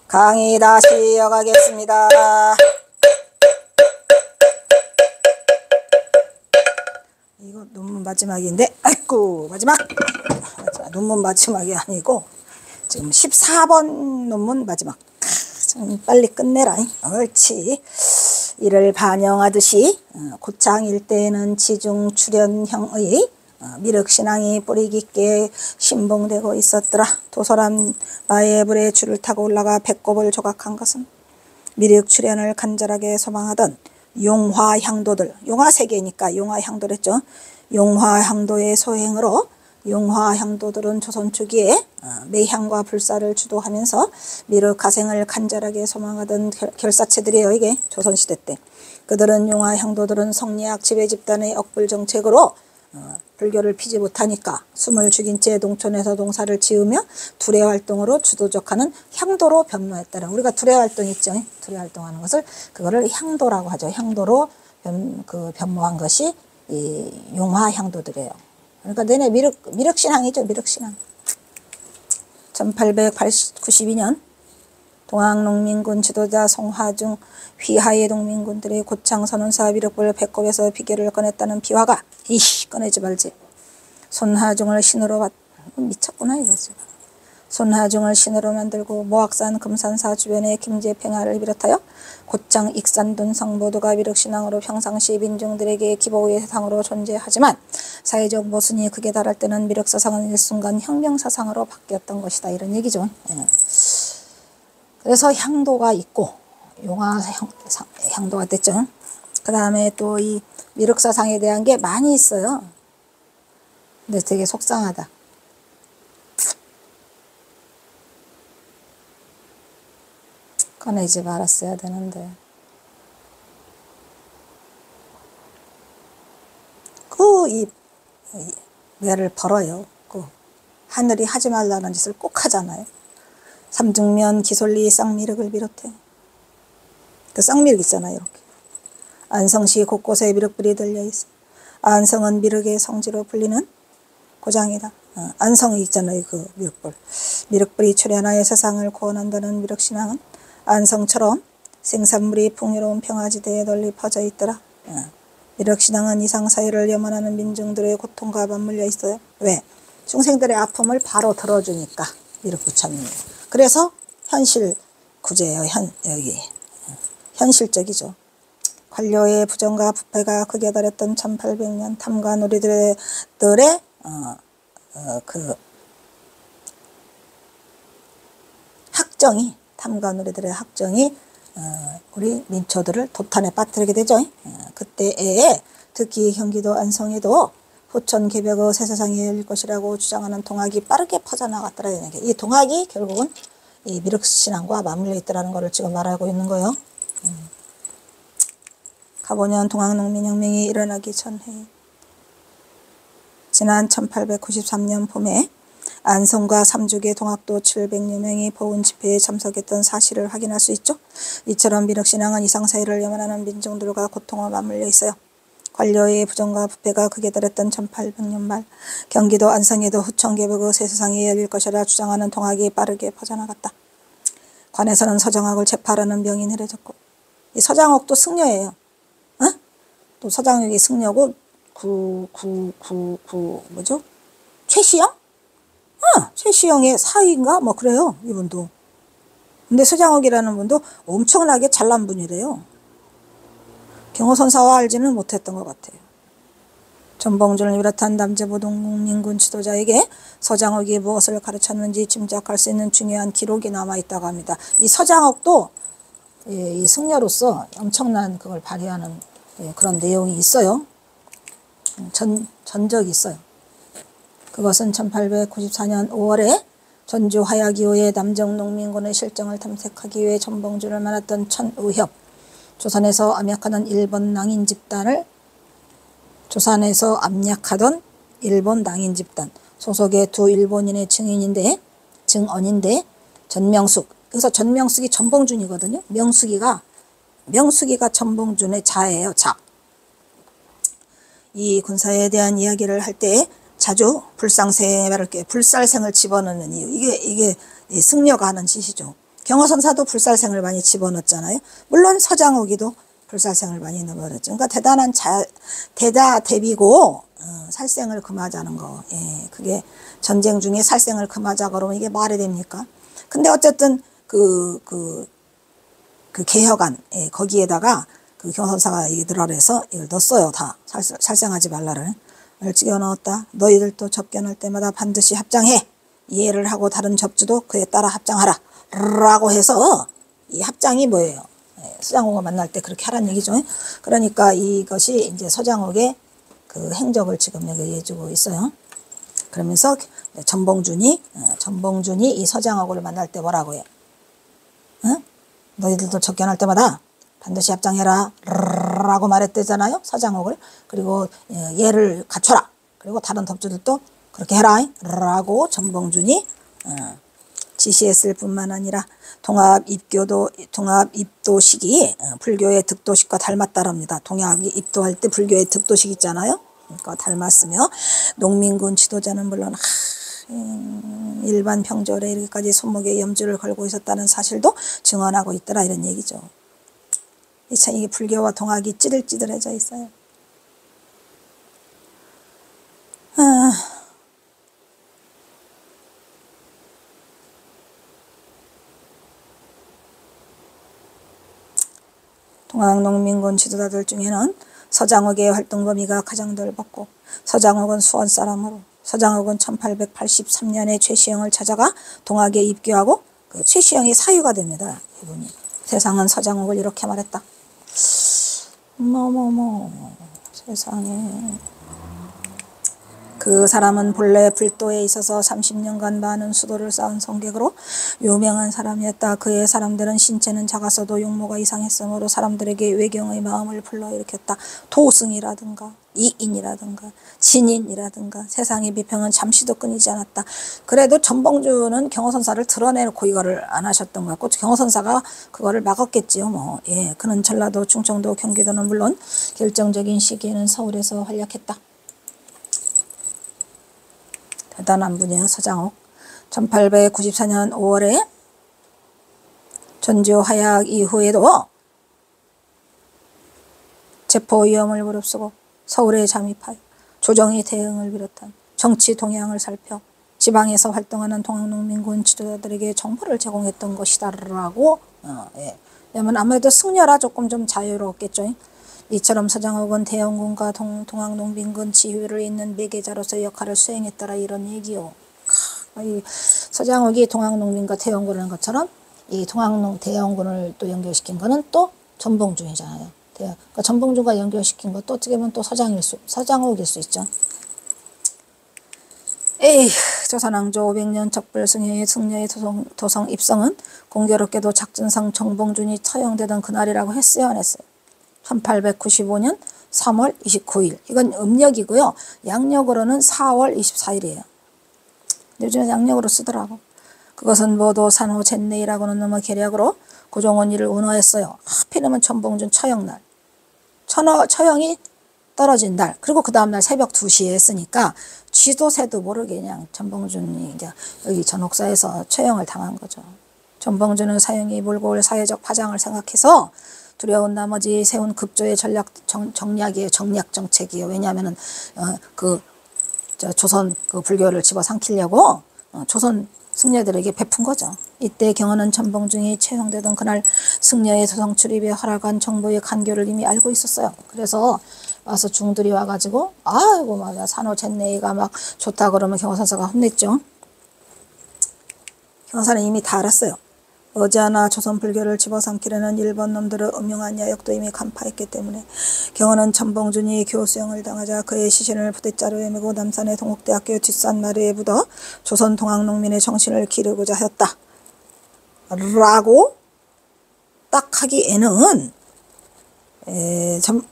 강의 다시 이어가겠습니다. 이거 논문 마지막인데, 아이고, 마지막! 논문 마지막이 아니고, 지금 14번 논문 마지막. 좀 빨리 끝내라. 옳지. 이를 반영하듯이, 고창 일대에는 지중 출현형의 미륵신앙이 뿌리 깊게 신봉되고 있었더라. 도설한 마의 불에 줄을 타고 올라가 배꼽을 조각한 것은 미륵 출현을 간절하게 소망하던 용화향도들, 용화세계니까 용화향도랬죠. 용화향도의 소행으로 용화향도들은 조선 초기에 매향과 불사를 주도하면서 미륵 가생을 간절하게 소망하던 결사체들이에요. 이게 조선시대 때. 그들은 용화향도들은 성리학 지배집단의 억불 정책으로 불교를 피지 못하니까 숨을 죽인 채 농촌에서 농사를 지으며 두레활동으로 주도적하는 향도로 변모했다는, 우리가 두레활동 있죠. 두레활동하는 것을 그거를 향도라고 하죠. 향도로 변모한 것이 이 용화향도들이에요. 그러니까 내내 미륵신앙이죠. 미륵신앙. 1892년 동학농민군 지도자 송화중 휘하의 농민군들의 고창 선원사 미륵불 배꼽에서 비계를 꺼냈다는 비화가, 꺼내지 말지. 손하중을 신으로 미쳤구나 이거지. 손하중을 신으로 만들고 모악산 금산사 주변의 김제평화를 비롯하여 고창 익산 돈성 모두가 미륵신앙으로 평상시 민중들에게 기복의 사상으로 존재하지만 사회적 모순이 극에 달할 때는 미륵사상은 일순간 혁명사상으로 바뀌었던 것이다, 이런 얘기죠. 그래서 향도가 있고 용화향도가 됐죠. 그 다음에 또 이 미륵사상에 대한 게 많이 있어요. 근데 되게 속상하다. 꺼내지 말았어야 되는데. 이 뇌를 벌어요. 하늘이 하지 말라는 짓을 꼭 하잖아요. 삼중면, 기솔리, 쌍미륵을 비롯해. 그 쌍미륵 있잖아요. 이렇게. 안성시 곳곳에 미륵불이 들려있어. 안성은 미륵의 성지로 불리는 고장이다. 안성이 있잖아요. 그 미륵불. 미륵불이 출현하여 세상을 구원한다는 미륵신앙은 안성처럼 생산물이 풍요로운 평화지대에 널리 퍼져 있더라. 미륵신앙은 이상사회를 염원하는 민중들의 고통과 맞물려 있어요. 왜? 중생들의 아픔을 바로 들어주니까 미륵부처님이. 그래서 현실 구제예요. 여기 현실적이죠. 관료의 부정과 부패가 극에 달했던 1800년 탐관우리들의 학정이, 탐관우리들의 학정이 우리 민초들을 도탄에 빠뜨리게 되죠. 그때에 특히 경기도 안성에도 후천 개벽의 새 세상이 열릴 것이라고 주장하는 동학이 빠르게 퍼져나갔더라. 이 동학이 결국은 이 미륵신앙과 맞물려 있더라는 것을 지금 말하고 있는 거예요. 가보년 동학농민혁명이 일어나기 전해 지난 1893년 봄에 안성과 삼죽의 동학도 700여 명이 보훈 집회에 참석했던 사실을 확인할 수 있죠. 이처럼 미륵신앙은 이상사회를 염원하는 민중들과 고통을 맞물려 있어요. 관료의 부정과 부패가 극에 달했던 1800년 말 경기도 안성에도 후천개벽의 새 세상이 열릴 것이라 주장하는 동학이 빠르게 퍼져나갔다. 관에서는 서장옥을 체포하라는 명이 내려졌고, 이 서장옥도 승려예요. 또 서장옥이 승려고 뭐죠? 최시영? 최시영의 사위인가? 뭐 그래요. 이분도. 근데 서장옥이라는 분도 엄청나게 잘난 분이래요. 경호선사와 알지는 못했던 것 같아요. 전봉준을 비롯한 남제부 농민군 지도자에게 서장옥이 무엇을 가르쳤는지 짐작할 수 있는 중요한 기록이 남아있다고 합니다. 이 서장옥도 이 승려로서 엄청난 그걸 발휘하는 그런 내용이 있어요. 전적이 있어요. 그것은 1894년 5월에 전주 화야기호의 남정농민군의 실정을 탐색하기 위해 전봉준을 만났던 천의협, 조선에서 압력하던 일본 낭인 집단 소속의 두 일본인의 증언인데 전명숙, 그래서 전명숙이 전봉준이거든요. 명숙이가 전봉준의 자예요. 자. 이 군사에 대한 이야기를 할 때 자주 불살생을 집어넣는 이유, 이게 승려가 하는 짓이죠. 경호선사도 불살생을 많이 집어넣었잖아요. 물론 서장욱이도 불살생을 많이 넣어버렸죠. 그러니까 대단한 대비고 살생을 금하자는 거. 예, 그게 전쟁 중에 살생을 금하자 그러면 이게 말이 됩니까? 근데 어쨌든 그 개혁안, 예, 거기에다가 그 경호선사가 이들하라 해서 이걸 넣었어요. 다 살생하지 말라를 찍어 넣었다. 너희들도 접견할 때마다 반드시 합장해. 이해를 하고 다른 접주도 그에 따라 합장하라 라고 해서 이 합장이 뭐예요? 서장욱을 만날 때 그렇게 하라는 얘기죠. 그러니까 이것이 이제 서장욱의 그 행적을 지금 여기 해주고 있어요. 그러면서 전봉준이 이 서장욱을 만날 때 뭐라고 해요? 너희들도 접견할 때마다 반드시 합장해라 라고 말했대잖아요. 서장욱을. 그리고 얘를 갖춰라. 그리고 다른 덥주들도 그렇게 해라 라고 전봉준이 지시했을 뿐만 아니라 동합입도식이 불교의 득도식과 닮았다랍니다. 동합이 입도할 때 불교의 득도식 있잖아요. 그러니까 닮았으며 농민군 지도자는 물론 일반 병졸에 이렇게까지 손목에 염주를 걸고 있었다는 사실도 증언하고 있더라 이런 얘기죠. 참 이게 불교와 동학이 찌들찌들해져 있어요. 동학농민군 지도자들 중에는 서장욱의 활동 범위가 가장 넓었고 서장욱은 수원 사람으로 서장욱은 1883년에 최시영을 찾아가 동학에 입교하고 그 최시영이 사유가 됩니다. 이분이. 세상은 서장욱을 이렇게 말했다. 세상에. 그 사람은 본래 불도에 있어서 30년간 많은 수도를 쌓은 성객으로 유명한 사람이었다. 그의 사람들은 신체는 작았어도 용모가 이상했으므로 사람들에게 외경의 마음을 불러일으켰다. 도승이라든가 이인이라든가 진인이라든가 세상의 비평은 잠시도 끊이지 않았다. 그래도 전봉준은 경호선사를 드러내놓고 이거를 안 하셨던 것 같고 경호선사가 그거를 막았겠지요. 뭐. 예, 그는 전라도, 충청도, 경기도는 물론 결정적인 시기에는 서울에서 활약했다. 대단한 분이에요. 서장욱. 1894년 5월에 전주 하약 이후에도 체포 위험을 무릅쓰고 서울에 잠입하여 조정의 대응을 비롯한 정치 동향을 살펴 지방에서 활동하는 동학농민군 지도자들에게 정보를 제공했던 것이다라고. 예. 왜냐면 아무래도 승려라 조금 좀 자유로웠겠죠. 이처럼 서장욱은 대원군과 동학농민군 지휘를 잇는 매개자로서의 역할을 수행했더라 이런 얘기요. 이 서장욱이 동학농민과 대원군을 한 것처럼 이 대원군을 또 연결시킨 거는 또 전봉준이잖아요. 그러니까 전봉준과 연결시킨 것도 어떻게 보면 또 서장욱일 수 있죠. 조선왕조 500년 척불 승려의 도성 입성은 공교롭게도 작전상 전봉준이 처형되던 그날이라고 했어요, 안 했어요? 1895년 3월 29일. 이건 음력이고요. 양력으로는 4월 24일이에요. 요즘에 양력으로 쓰더라고. 그것은 모두 산호 젠네이라고는 놈의 계략으로 고종은 이를 운허했어요. 하필이면 전봉준 처형날. 처형이 떨어진 날. 그리고 그 다음날 새벽 2시에 했으니까 쥐도 새도 모르게 그냥 전봉준이 이제 여기 전옥사에서 처형을 당한 거죠. 전봉준은 사형이 몰고 올 사회적 파장을 생각해서 두려운 나머지 세운 급조의 정략 정책이에요. 왜냐하면은 조선 그 불교를 집어삼키려고 조선 승려들에게 베푼 거죠. 이때 경호는 전봉준이 처형되던 그날 승려의 도성 출입에 허락한 정부의 간교를 이미 알고 있었어요. 그래서 와서 중들이 와가지고 아이고 맞아 산호 젠네이가 막 좋다 그러면 경호선사가 혼냈죠. 경호사는 이미 다 알았어요. 어지않아 조선 불교를 집어삼키려는 일본 놈들의 음흉한 야욕도 이미 간파했기 때문에 경호는 전봉준이 교수형을 당하자 그의 시신을 부대자루에 메고 남산의 동국대학교 뒷산마루에 묻어 조선 동학농민의 정신을 기르고자 하였다. 라고 딱 하기에는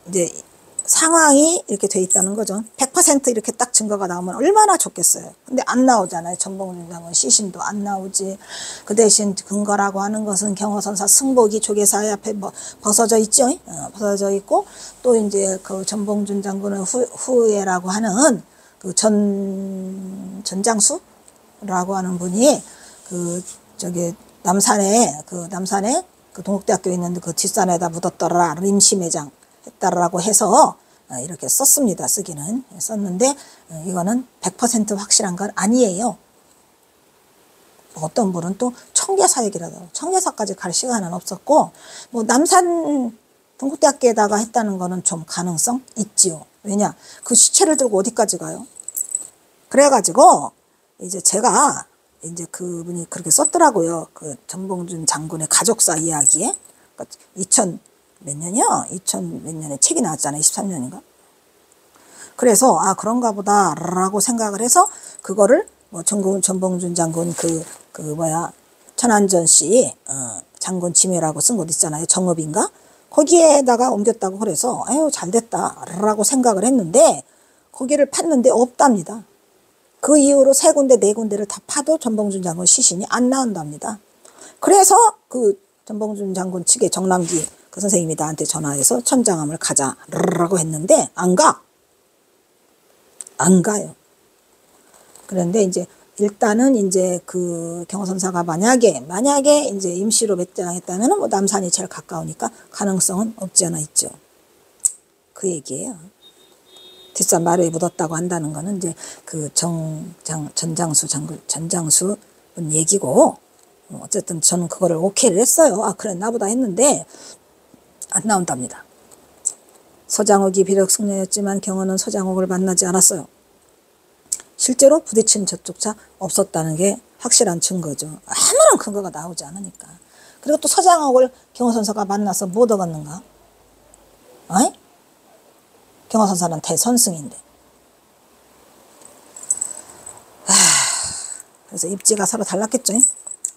이제 상황이 이렇게 돼 있다는 거죠. 100% 이렇게 딱 증거가 나오면 얼마나 좋겠어요. 근데 안 나오잖아요. 전봉준 장군 시신도 안 나오지. 그 대신 근거라고 하는 것은 경호선사 승복이 조계사의 앞에 벗어져 있죠. 벗어져 있고 또 이제 그 전봉준 장군의 후예라고 하는 그 전장수라고 하는 분이 남산에 그 동국대학교에 있는 그 뒷산에다 묻었더라 임시매장 했다라고 해서 이렇게 썼습니다. 쓰기는 썼는데 이거는 100% 확실한 건 아니에요. 어떤 분은 또 청계사 얘기를 하더라고요. 청계사까지 갈 시간은 없었고 뭐 남산 동국대학교에다가 했다는 거는 좀 가능성 있지요. 왜냐 그 시체를 들고 어디까지 가요? 그래가지고 이제 제가 이제 그분이 그렇게 썼더라고요. 그 전봉준 장군의 가족사 이야기에 2000 몇 년이요? 2000 몇 년에 책이 나왔잖아요. 23년인가? 그래서 그런가 보다 라고 생각을 해서 그거를 뭐 전봉준 장군 천안전 씨 장군 지묘라고 쓴 곳 있잖아요. 정읍인가? 거기에다가 옮겼다고 그래서 아유 잘됐다 라고 생각을 했는데 거기를 팠는데 없답니다. 그 이후로 3군데 4군데를 다 파도 전봉준 장군 시신이 안 나온답니다. 그래서 그 전봉준 장군 측의 정남기 그 선생님이 나한테 전화해서 천장암을 가자라고 했는데 안 가요. 그런데 이제 일단은 이제 그 경호선사가 만약에 이제 임시로 배장했다면은 뭐 남산이 제일 가까우니까 가능성은 없지 않아 있죠. 그 얘기예요. 뒷산 마루에 묻었다고 한다는 거는 이제 그 전장수 얘기고 어쨌든 저는 그거를 오케이를 했어요. 그랬나 보다 했는데 안 나온답니다. 서장욱이 비록 승려였지만 경호는 서장욱을 만나지 않았어요. 실제로 부딪힌 저쪽 차 없었다는 게 확실한 증거죠. 아무런 근거가 나오지 않으니까. 그리고 또 서장욱을 경호선사가 만나서 못 얻었는가? 경호선사는 대선승인데. 그래서 입지가 서로 달랐겠죠.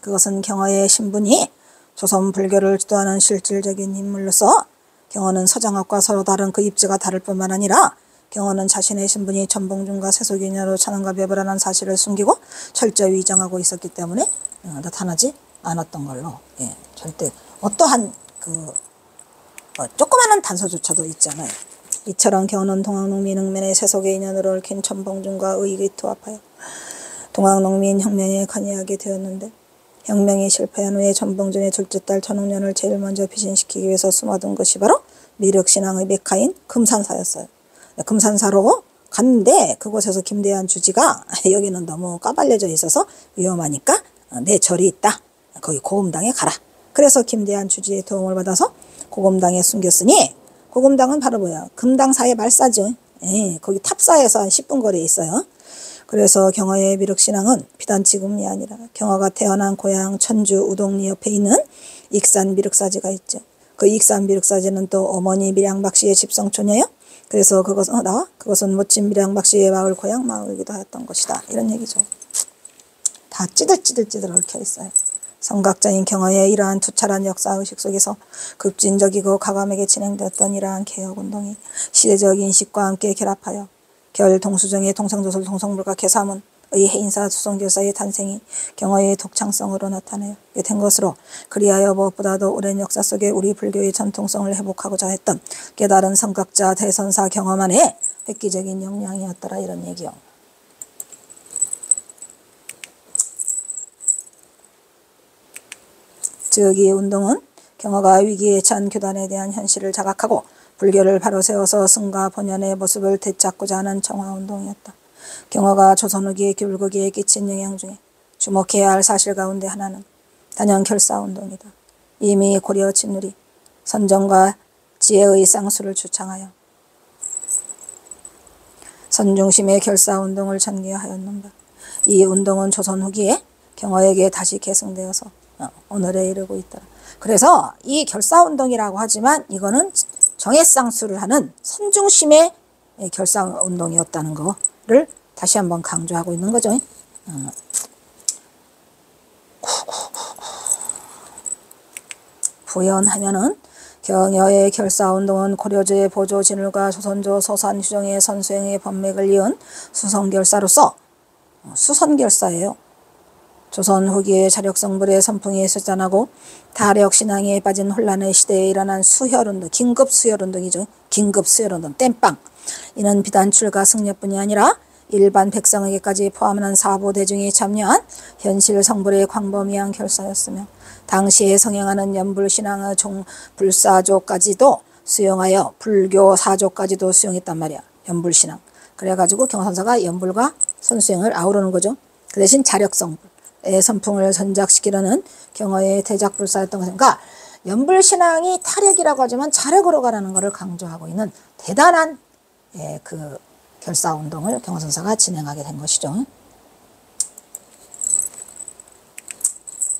그것은 경호의 신분이 조선 불교를 주도하는 실질적인 인물로서 경호는 서장욱과 서로 다른 그 입지가 다를 뿐만 아니라 경호는 자신의 신분이 전봉준과 세속인으로 천황과 배불하는 사실을 숨기고 철저히 위장하고 있었기 때문에 나타나지 않았던 걸로 절대 어떠한 조그마한 단서조차도 있지 않아요. 이처럼 경호는 동학농민 흑면의 세속의 인연으로 얽힌 전봉준과 의익이 투합하여 동학농민 혁명에 관여하게 되었는데 혁명이 실패한 후에 전봉준의 둘째 딸 전옥년을 제일 먼저 피신시키기 위해서 숨어둔 것이 바로 미륵신앙의 메카인 금산사였어요. 금산사로 갔는데 그곳에서 김대한 주지가 여기는 너무 까발려져 있어서 위험하니까 내 절이 있다. 거기 고금당에 가라. 그래서 김대한 주지의 도움을 받아서 고금당에 숨겼으니 고금당은 바로 뭐야? 금당사의 말사죠. 거기 탑사에서 한 10분 거리에 있어요. 그래서 경화의 미륵신앙은 비단지금이 아니라 경화가 태어난 고향 천주 우동리 옆에 있는 익산 미륵사지가 있죠. 그 익산 미륵사지는 또 어머니 밀양박씨의 집성촌이에요. 그래서 그것은 멋진 밀양박씨의 고향마을이기도 했던 것이다. 이런 얘기죠. 다 찌들찌들 얽혀 있어요. 성각자인 경화의 이러한 투철한 역사의식 속에서 급진적이고 과감하게 진행되었던 이러한 개혁운동이 시대적 인식과 함께 결합하여 결 동수정의 동상조설 동성물과 개사문의 해인사 수성결사의 탄생이 경화의 독창성으로 나타내게 된 것으로 그리하여 무엇보다도 오랜 역사 속에 우리 불교의 전통성을 회복하고자 했던 깨달은 성각자 대선사 경화만의 획기적인 역량이었더라. 이런 얘기요. 즉 이 운동은 경화가 위기에 처한 교단에 대한 현실을 자각하고 불교를 바로 세워서 승과 본연의 모습을 되찾고자 하는 정화운동이었다. 경화가 조선 후기의 교불거기에 끼친 영향 중에 주목해야 할 사실 가운데 하나는 단연 결사운동이다. 이미 고려 진룰이 선정과 지혜의 쌍수를 주창하여 선중심의 결사운동을 전개하였는 바, 이 운동은 조선 후기에 경화에게 다시 계승되어서 오늘에 이르고 있더라. 그래서 이 결사운동이라고 하지만 이거는 정예쌍수를 하는 선중심의 결사운동이었다는 거를 다시 한번 강조하고 있는 거죠. 부연하면은 경여의 결사운동은 고려제의 보조 진울과 조선조 서산 휴정의 선수행의 법맥을 이은 수선결사로서 수선결사예요. 조선 후기의 자력성불의 선풍이 쇠잔하고 다력신앙에 빠진 혼란의 시대에 일어난 수혈운동, 긴급수혈운동이죠. 긴급수혈운동, 땜빵. 이는 비단 출가 승려뿐이 아니라 일반 백성에게까지 포함하는 사보대중이 참여한 현실 성불의 광범위한 결사였으며 당시에 성행하는 연불신앙의 불사조까지도 수용하여 불교 사조까지도 수용했단 말이야. 연불신앙. 그래가지고 경선사가 연불과 선수행을 아우르는 거죠. 그 대신 자력성불의 선풍을 전작시키려는 경어의 대작불사였던 것은, 그러니까 연불신앙이 타력이라고 하지만 자력으로 가라는 것을 강조하고 있는 대단한 그 결사운동을 경선사가 진행하게 된 것이죠.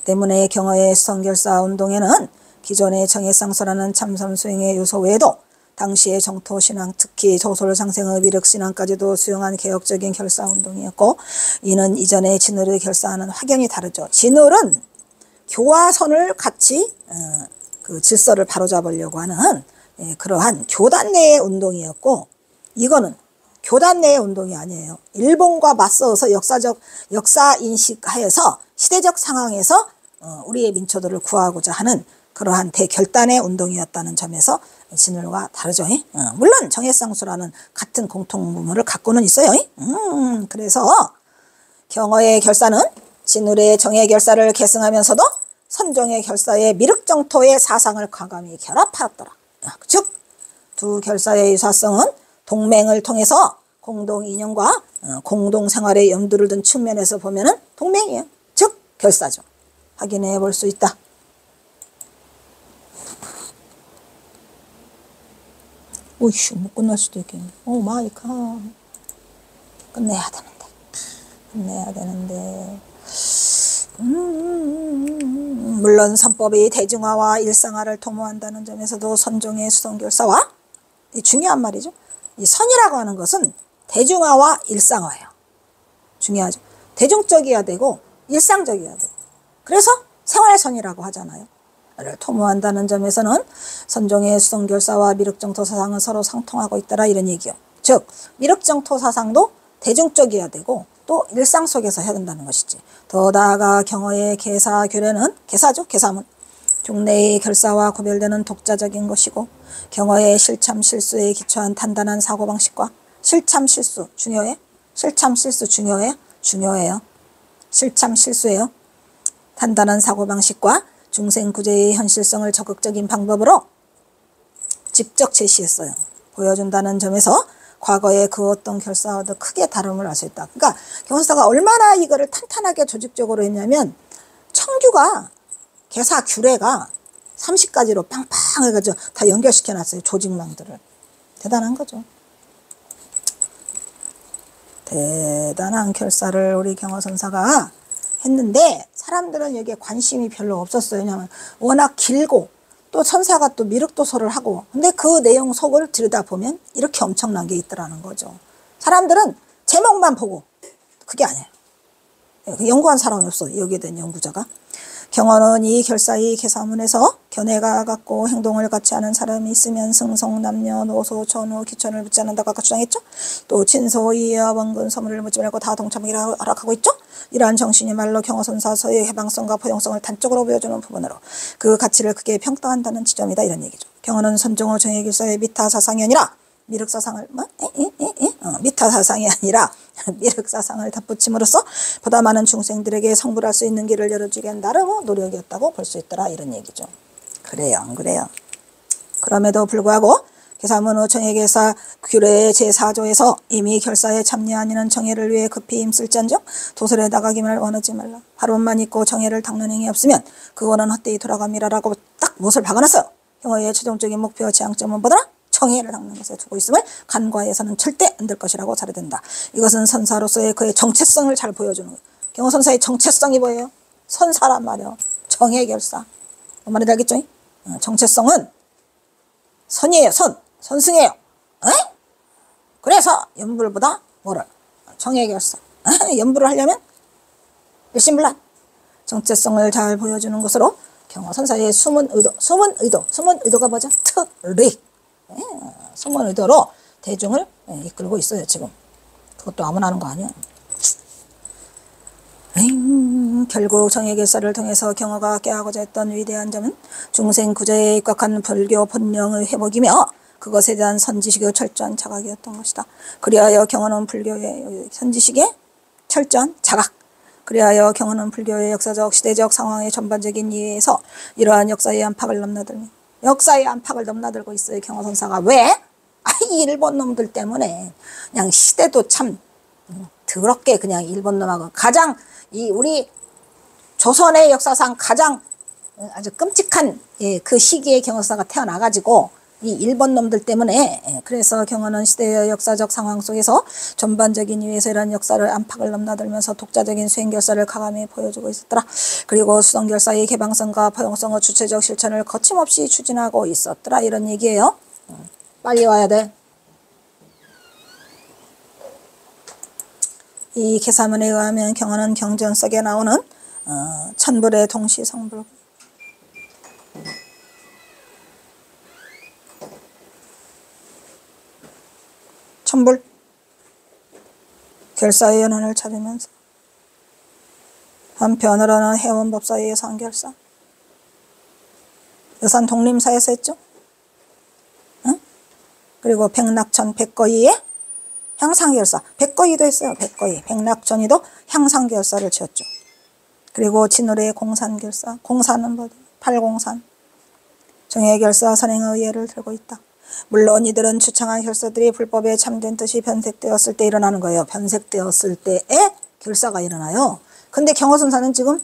때문에 경어의 수성결사운동에는 기존의 정해상소라는 참선수행의 요소 외에도 당시의 정토신앙, 특히 조솔상생의 미륵신앙까지도 수용한 개혁적인 결사운동이었고, 이는 이전의 진을의 결사와는 확연히 다르죠. 진을은 교와 선을 같이 그 질서를 바로잡으려고 하는 그러한 교단 내의 운동이었고, 이거는 교단 내의 운동이 아니에요. 일본과 맞서서 역사인식하여서 시대적 상황에서 우리의 민초들을 구하고자 하는 그러한 대결단의 운동이었다는 점에서 진을과 다르죠. 물론 정해상수라는 같은 공통분모를 갖고는 있어요. 그래서 경어의 결사는 진을의 정해결사를 계승하면서도 선종의 결사의 미륵정토의 사상을 과감히 결합하였더라. 즉 두 결사의 유사성은 동맹을 통해서 공동인연과 공동생활의 염두를 둔 측면에서 보면은 동맹이에요. 즉 결사죠. 확인해 볼 수 있다. 오이씨, 못 끝날 수도 있겠네. 오 마이 갓. 끝내야 되는데. 물론 선법이 대중화와 일상화를 도모한다는 점에서도 선종의 수성결사와, 이 중요한 말이죠. 이 선이라고 하는 것은 대중화와 일상화예요. 중요하죠. 대중적이어야 되고 일상적이어야 되고, 그래서 생활선이라고 하잖아요. 를 도모한다는 점에서는 선종의 수성결사와 미륵정토 사상은 서로 상통하고 있더라, 이런 얘기요. 즉 미륵정토 사상도 대중적이어야 되고 또 일상 속에서 해야 된다는 것이지. 더 나아가 경어의 개사교례는 개사죠. 개사문. 종래의 결사와 구별되는 독자적인 것이고, 경어의 실참실수에 기초한 단단한 사고방식과 실참실수 중요해? 실참실수 중요해? 중요해요. 실참실수예요. 단단한 사고방식과 중생구제의 현실성을 적극적인 방법으로 직접 제시했어요. 보여준다는 점에서 과거의 그 어떤 결사와도 크게 다름을 알 수 있다. 그러니까 경선사가 얼마나 이거를 탄탄하게 조직적으로 했냐면, 청규가 개사 규례가 30가지로 팡팡 해가지고 다 연결시켜놨어요. 조직망들을. 대단한 거죠. 대단한 결사를 우리 경어선사가 했는데 사람들은 여기에 관심이 별로 없었어요. 왜냐하면 워낙 길고 또 선사가 또 미륵도서를 하고, 근데 그 내용 속을 들여다보면 이렇게 엄청난 게 있더라는 거죠. 사람들은 제목만 보고, 그게 아니에요. 연구한 사람이 없어, 여기에 대한 연구자가. 경어는 이 결사의 개사문에서 견해가 같고 행동을 같이 하는 사람이 있으면 승성, 남녀, 노소, 전후, 기천을 묻지 않는다고 아까 주장했죠. 또 친소, 이해와 원근, 서문을 묻지 말고 다 동참하기로 허락하고 있죠. 이러한 정신이 말로 경어선사서의 해방성과 포용성을 단적으로 보여주는 부분으로 그 가치를 크게 평가한다는 지점이다, 이런 얘기죠. 경어는 선종의 정해결사의 미타사상이 아니라 미륵사상을 미타사상이 아니라 미륵사상을 덧붙임으로써 보다 많은 중생들에게 성불할 수 있는 길을 열어주기 위한 나름의 노력이었다고 볼 수 있더라, 이런 얘기죠. 그래요, 안 그래요? 그럼에도 불구하고 개사문의 정해결사 규례의 제4조에서 이미 결사에 참여한 이는 정해를 위해 급히 힘쓸지언정 도설에 나가기만을 원하지 말라. 발언만 있고 정해를 닦는 행위 없으면 그거는 헛되이 돌아감이라라고 딱 못을 박아놨어요. 경어의 최종적인 목표 지향점은 뭐더라? 정의를 닦는 것에 두고 있음을 간과해서는 절대 안 될 것이라고 자료된다. 이것은 선사로서의 그의 정체성을 잘 보여주는 거예요. 경어선사의 정체성이 뭐예요? 선사란 말이에요. 정해결사. 뭔 말인지 알겠죠? 정체성은 선이에요. 선승이에요. 그래서 연불보다 뭐를? 정해결사. 연불을 하려면 일심불란. 정체성을 잘 보여주는 것으로 경어선사의 숨은 의도가 뭐죠? 특리. 숨은 의도로 대중을 이끌고 있어요. 지금 그것도 아무나 하는 거 아니야. 결국 정해결사를 통해서 경어가 깨하고자 했던 위대한 점은 중생구제에 입각한 불교 본령의 회복이며, 그것에 대한 선지식의 철저한 자각이었던 것이다. 그리하여 경허는 불교의 선지식의 철저한 자각, 그리하여 경허는 불교의 역사적 시대적 상황의 전반적인 이해에서 이러한 역사의 안팎을 넘나들고 있어요. 경허선사가. 왜? 이 일본 놈들 때문에 그냥 시대도 참 더럽게 그냥 일본 놈하고 가장 이 우리 조선의 역사상 가장 아주 끔찍한 그 시기에 경허선사가 태어나가지고 이 일본 놈들 때문에 그래서 경허는 시대의 역사적 상황 속에서 전반적인 이유에서 이런 역사를 안팎을 넘나들면서 독자적인 수행결사를 가감히 보여주고 있었더라. 그리고 수성결사의 개방성과 포용성의 주체적 실천을 거침없이 추진하고 있었더라. 이런 얘기예요. 빨리 와야 돼. 이 개사문에 의하면 경허는 경전석에 나오는 천불의 동시성불, 천불 결사의 연원을 찾으면서 한편으로는 해원법사의 예산결사, 여산 독림사에서 했죠. 응? 그리고 백낙천 백거이의 향상결사, 백거이도 했어요. 백거이, 백낙천이도 향상결사를 지었죠. 그리고 진울의 공산결사, 공산은 뭐죠? 팔공산, 정예결사 선행의 예를 들고 있다. 물론 이들은 추창한 결사들이 불법에 참된 뜻이 변색되었을 때 일어나는 거예요. 변색되었을 때에 결사가 일어나요. 근데 경허선사는 지금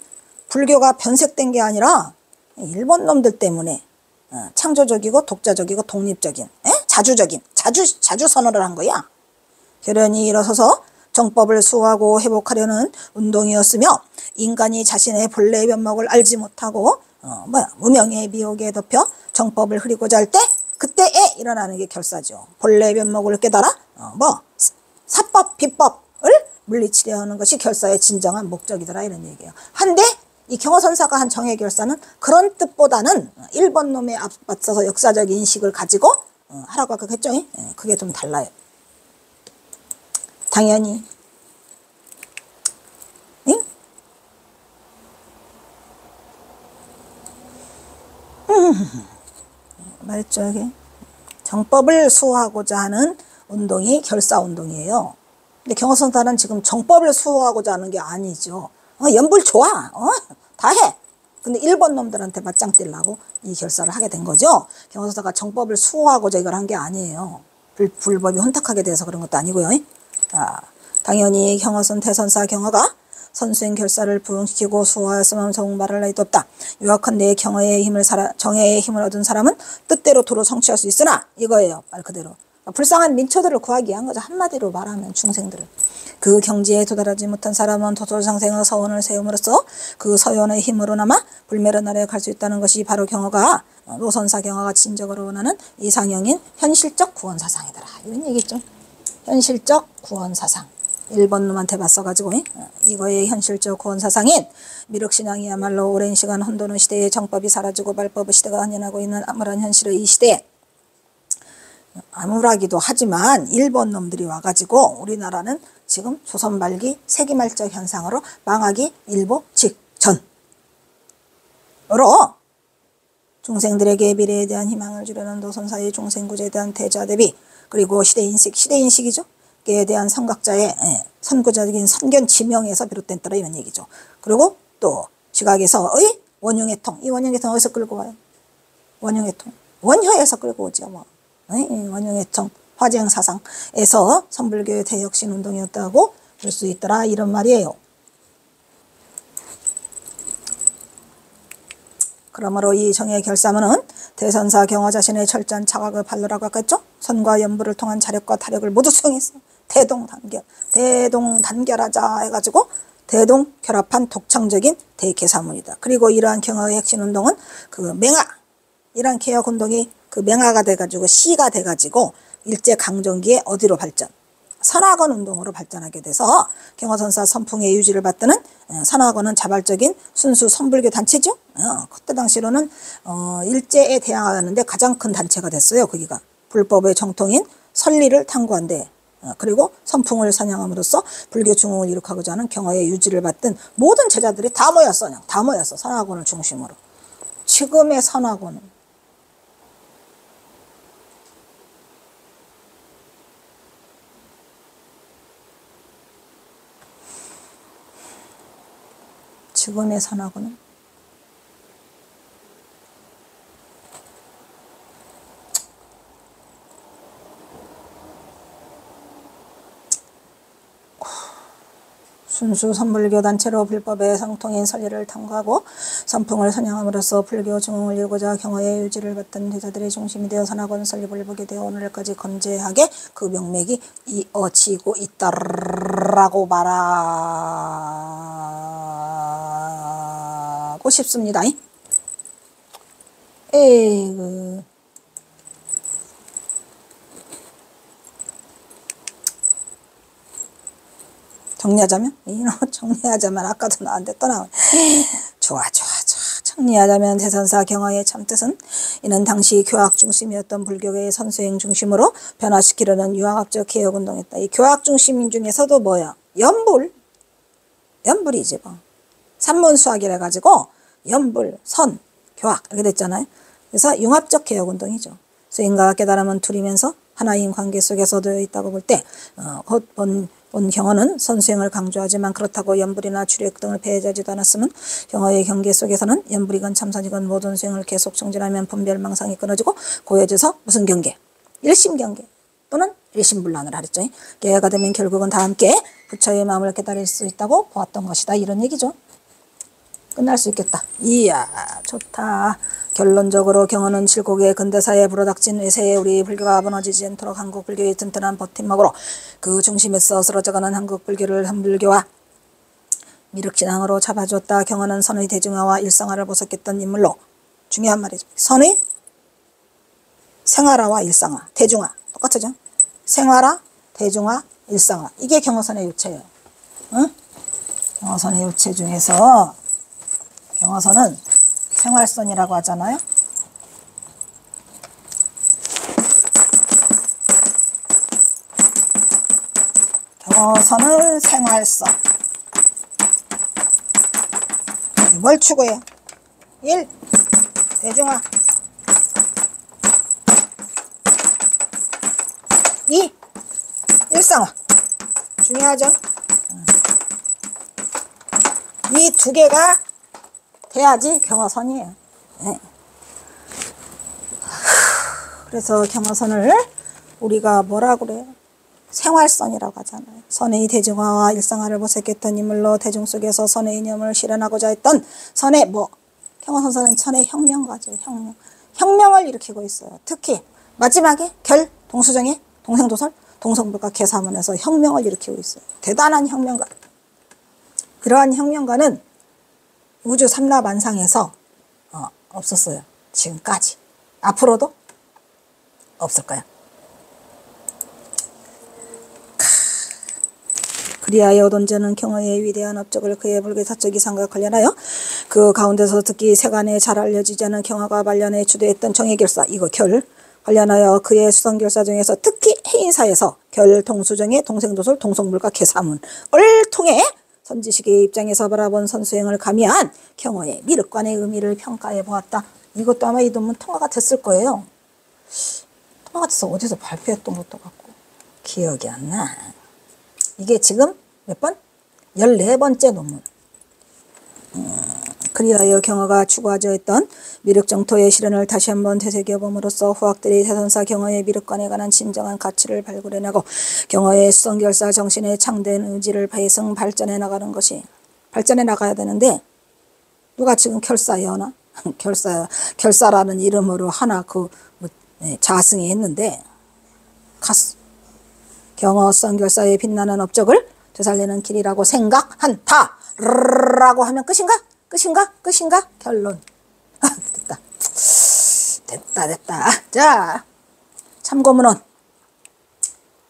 불교가 변색된 게 아니라 일본 놈들 때문에 창조적이고 독자적이고 독립적인, 자주적인, 자주 선언을 한 거야. 결연히 일어서서 정법을 수호하고 회복하려는 운동이었으며 인간이 자신의 본래의 면목을 알지 못하고 무명의 미혹에 덮여 정법을 흐리고자 할 때 그때에 일어나는 게 결사죠. 본래의 면목을 깨달아 사법, 비법을 물리치려 하는 것이 결사의 진정한 목적이더라 이런 얘기예요. 한데 이 경허선사가 한 정예결사는 그런 뜻보다는 일본 놈에 앞서서 역사적 인식을 가지고 하라고 아까 했죠. 그게 좀 달라요. 당연히. 응? 말했죠. 이게 정법을 수호하고자 하는 운동이 결사운동이에요. 근데 경허선사는 지금 정법을 수호하고자 하는 게 아니죠. 연불 좋아. 다 해. 근데 일본 놈들한테 맞짱 뜨려고 이 결사를 하게 된 거죠. 경허선사가 정법을 수호하고자 이걸 한 게 아니에요. 불법이 혼탁하게 돼서 그런 것도 아니고요. 당연히 경허선 태선사 경허가 선수행 결사를 부응시키고 수호하였으면 더욱 말할 나위도 없다. 요약한데 정예의 힘을 얻은 사람은 뜻대로 도로 성취할 수 있으나 이거예요. 말 그대로. 불쌍한 민초들을 구하기 위한 거죠. 한마디로 말하면 중생들을. 그 경지에 도달하지 못한 사람은 도솔상생의 서원을 세움으로써 그 서원의 힘으로나마 불멸의 나라에 갈 수 있다는 것이 바로 경허가 노선사 경허가 진정으로 원하는 이상형인 현실적 구원사상이더라. 이런 얘기죠. 현실적 구원사상. 일본 놈한테 맞서가지고 이거의 현실적 구원사상인 미륵신앙이야말로 오랜 시간 혼돈의 시대에 정법이 사라지고 말법의 시대가 한연하고 있는 암울한 현실의 이 시대에 암울하기도 하지만 일본 놈들이 와가지고 우리나라는 지금 조선 말기 세기말적 현상으로 망하기 일보 직전으로 중생들에게 미래에 대한 희망을 주려는 노선사의 중생구제에 대한 대자 대비 그리고 시대인식이죠. 에 대한 선각자의 선구자적인 선견 지명에서 비롯된 따라 이런 얘기죠. 그리고 또 지각에서의 원흉의 통, 이 원흉의 통 어디서 끌고 와요? 원흉의 통, 원효에서 끌고 오죠. 원흉의 통, 화쟁사상에서 선불교의 대혁신 운동이었다고 볼 수 있더라 이런 말이에요. 그러므로 이 정의 결사문은 대선사 경허 자신의 철저한 자각을 발로라고 했죠. 선과 연부를 통한 자력과 타력을 모두 수행했어. 대동단결하자 해가지고 대동결합한 독창적인 대개사문이다. 그리고 이러한 경허의 핵심운동은 그 맹하, 이러한 개혁운동이 그 맹하가 돼가지고 시가 돼가지고 일제강점기에 어디로 발전? 선악원 운동으로 발전하게 돼서 경허선사 선풍의 유지를 받드는 선악원은 자발적인 순수 선불교 단체죠. 그때 당시로는 일제에 대항하였는데 가장 큰 단체가 됐어요. 거기가 불법의 정통인 선리를 탐구한데 그리고 선풍을 사냥함으로써 불교 중흥을 이룩하고자 하는 경허의 유지를 받든 모든 제자들이 다 모였어. 그냥 다 모였어. 선악원을 중심으로. 지금의 선악원은 지금의 선하고는 순수 선불교 단체로 불법의 상통인 선리를 탐구하고 선풍을 선양함으로써 불교 중흥을 이루고자 경허의 유지를 받던 제자들의 중심이 되어 선하고는 설립을 보게 되어 오늘까지 건재하게 그 명맥이 이어지고 있다라고 말하고 싶습니다. 에이그. 정리하자면? 정리하자면 아까도 나왔는데 또 나오네. 좋아. 정리하자면 대선사 경허의 참뜻은 이는 당시 교학 중심이었던 불교계의 선수행 중심으로 변화시키려는 유학학적 개혁운동이었다. 이 교학 중심 중에서도 뭐야? 연불이지 뭐. 산문수학이라 가지고 연불, 선, 교학 이렇게 됐잖아요. 그래서 융합적 개혁운동이죠. 수행과 깨달음은 둘이면서 하나인 관계 속에서 되어 있다고 볼 때 본 경허는 선수행을 강조하지만 그렇다고 연불이나 출익 등을 배제하지도 않았으면 경허의 경계 속에서는 연불이건 참선이건 모든 수행을 계속 정진하면 분별망상이 끊어지고 고여져서 무슨 경계? 일심경계 또는 일심불란을 하랬죠. 깨가 되면 결국은 다 함께 부처의 마음을 깨달을 수 있다고 보았던 것이다. 이런 얘기죠. 끝날 수 있겠다. 이야 좋다. 결론적으로 경허는 칠곡의 근대사에 불어닥친 외세에 우리 불교가 무너지지 않도록 한국 불교의 튼튼한 버팀목으로 그 중심에서 쓰러져가는 한국 불교를 한불교와 미륵신앙으로 잡아주었다. 경허는 선의 대중화와 일상화를 보석했던 인물로 중요한 말이죠. 선의 생활화와 일상화, 대중화 똑같죠? 생활화, 대중화, 일상화 이게 경허선의 요체예요. 응? 경허선의 요체 중에서 경허선은 생활선이라고 하잖아요. 경허선은 생활선. 뭘 추구해요? 1. 대중화. 2. 일상화. 중요하죠? 이 두 개가 돼야지 경허선이에요. 네. 그래서 경허선을 우리가 뭐라고 그래요? 생활선이라고 하잖아요. 선의 대중화와 일상화를 모색했던 인물로 대중 속에서 선의 이념을 실현하고자 했던 선의 경허선은 선의 혁명가죠. 혁명을 일으키고 있어요. 특히 마지막에 동수정의 동생도설 동성불가 개사문에서 혁명을 일으키고 있어요. 대단한 혁명가. 그러한 혁명가는 우주 삼라만상에서 없었어요. 지금까지. 앞으로도 없을 거야. 그리하여 돈자는 경허의 위대한 업적을 그의 불교사적 이상과 관련하여 그 가운데서 특히 세간에 잘 알려지지 않은 경허가 말년에 주도했던 정해결사 이거 관련하여 그의 수성결사 중에서 특히 해인사에서 동수정의 동생도설 동성불가 개사문을 통해 선지식의 입장에서 바라본 선수행을 가미한 경허의 미륵관의 의미를 평가해 보았다. 이것도 아마 이 논문 통과가 됐을 거예요. 통과가 돼서 어디서 발표했던 것도 같고 기억이 안 나. 이게 지금 몇 번? 14번째 논문. 그리하여 경허가 추구하자 했던 미륵정토의 실현을 다시 한번 되새겨봄으로써 후학들이 대선사 경허의 미륵관에 관한 진정한 가치를 발굴해내고 경허의 수성결사 정신의 창대한 의지를 발전해 나가야 되는데 누가 지금 결사여나? 결사라는 이름으로 하나 자승이 했는데 경허 수성결사의 빛나는 업적을 되살리는 길이라고 생각한다 라고 하면 끝인가? 결론. 됐다. 자, 참고문헌.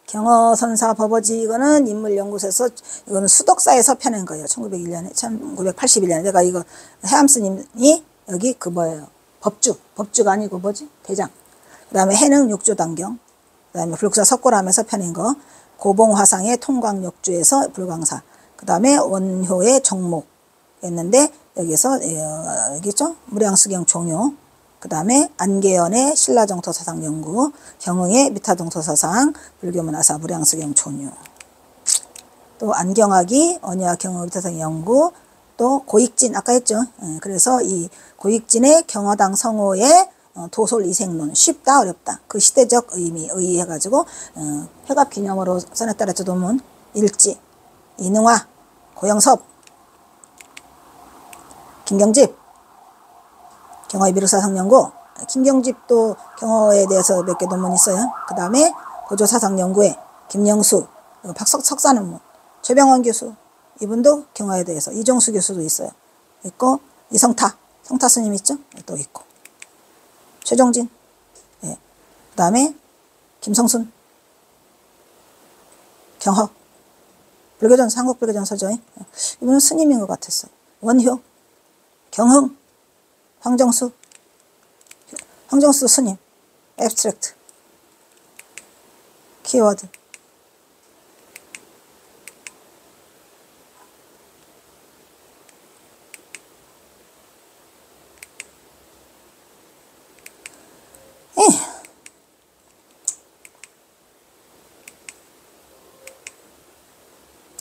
경허선사 법어지 이거는 인물연구소에서 이거는 수덕사에서 펴낸 거예요. 1981년에 내가 이거 해암스님이 여기 법주가 아니고 대장. 그 다음에 해능 육조단경. 그 다음에 불국사 석고람에서 펴낸 거. 고봉화상의 통광역주에서 불광사. 그 다음에 원효의 정목 했는데 여기서 여기 있죠? 무량수경 종요. 그 다음에 안계연의 신라정토사상 연구, 경흥의 미타정토사상, 불교문화사 무량수경 종요. 또 안경학이 언약 경흥 미타상 연구, 또 고익진 아까 했죠. 그래서 이 고익진의 경어당 성호의 도솔 이생론 쉽다 어렵다 그 시대적 의미 의의해가지고 회갑 기념으로 써냈다 그랬죠. 논문 일지 이능화 고영섭 김경집 경어의 미륵사상연구 김경집도 경어에 대해서 몇 개 논문이 있어요. 그 다음에 보조사상연구회 김영수 석사 논문 최병원 교수 이분도 경어에 대해서 이종수 교수도 있어요. 있고 이성타 성타 스님 있죠. 또 있고 최종진 그 다음에 김성순 경허 불교전 한국불교전서죠. 이분은 스님인 것 같았어요. 원효 경흥 황정수 스님 앱스트랙트 키워드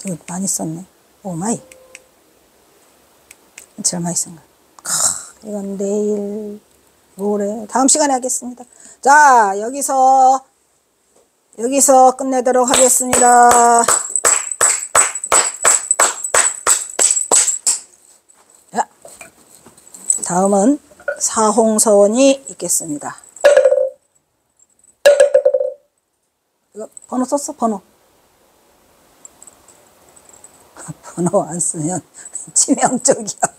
이거 많이 썼네. 오마이 제일 많이 쓴 거. 이건 내일 모레 다음 시간에 하겠습니다. 자 여기서 끝내도록 하겠습니다. 자, 다음은 사홍서원이 있겠습니다. 이거 번호 썼어? 번호 안 쓰면 치명적이야.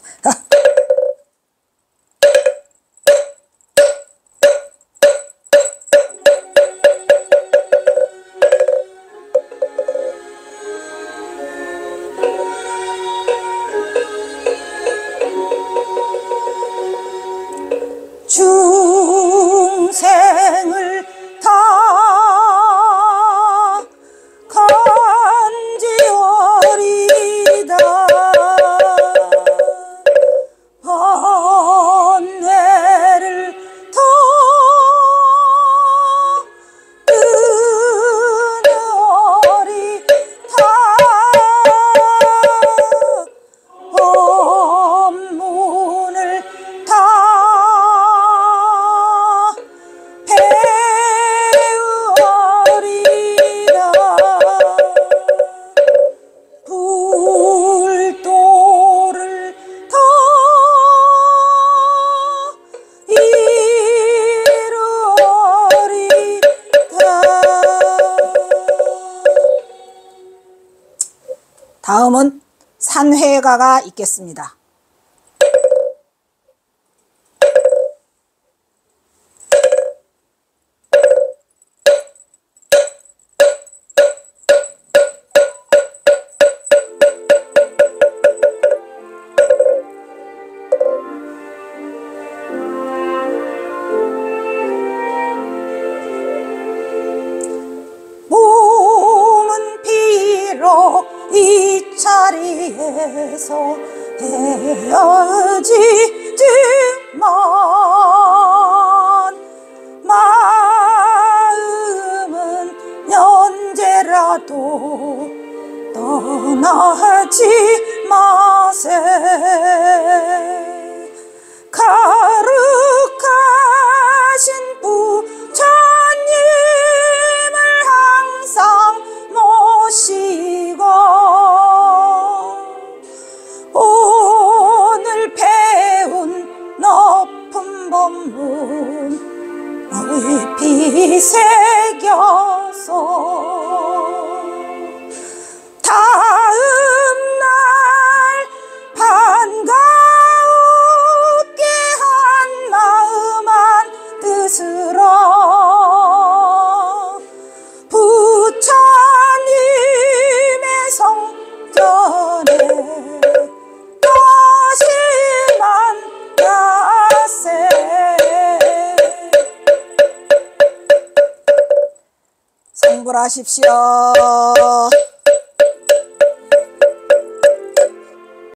중생을 다 간지어리다 번뇌를 더 끊어리다 법문을 다 배우리라 불도를 더 이루리다. 다음은 산회가가 있겠습니다. 몸은 비록 이 자리에서 헤어지지만 마음은 언제라도 떠나지 마세. 거룩하신 부처님을 항상 모시고 오늘 배운 높은 법문 깊이 새겨서 다음날 반갑게 한 마음 한 뜻으로 부처님의 성전에 다시 만나세. 성불하십시오.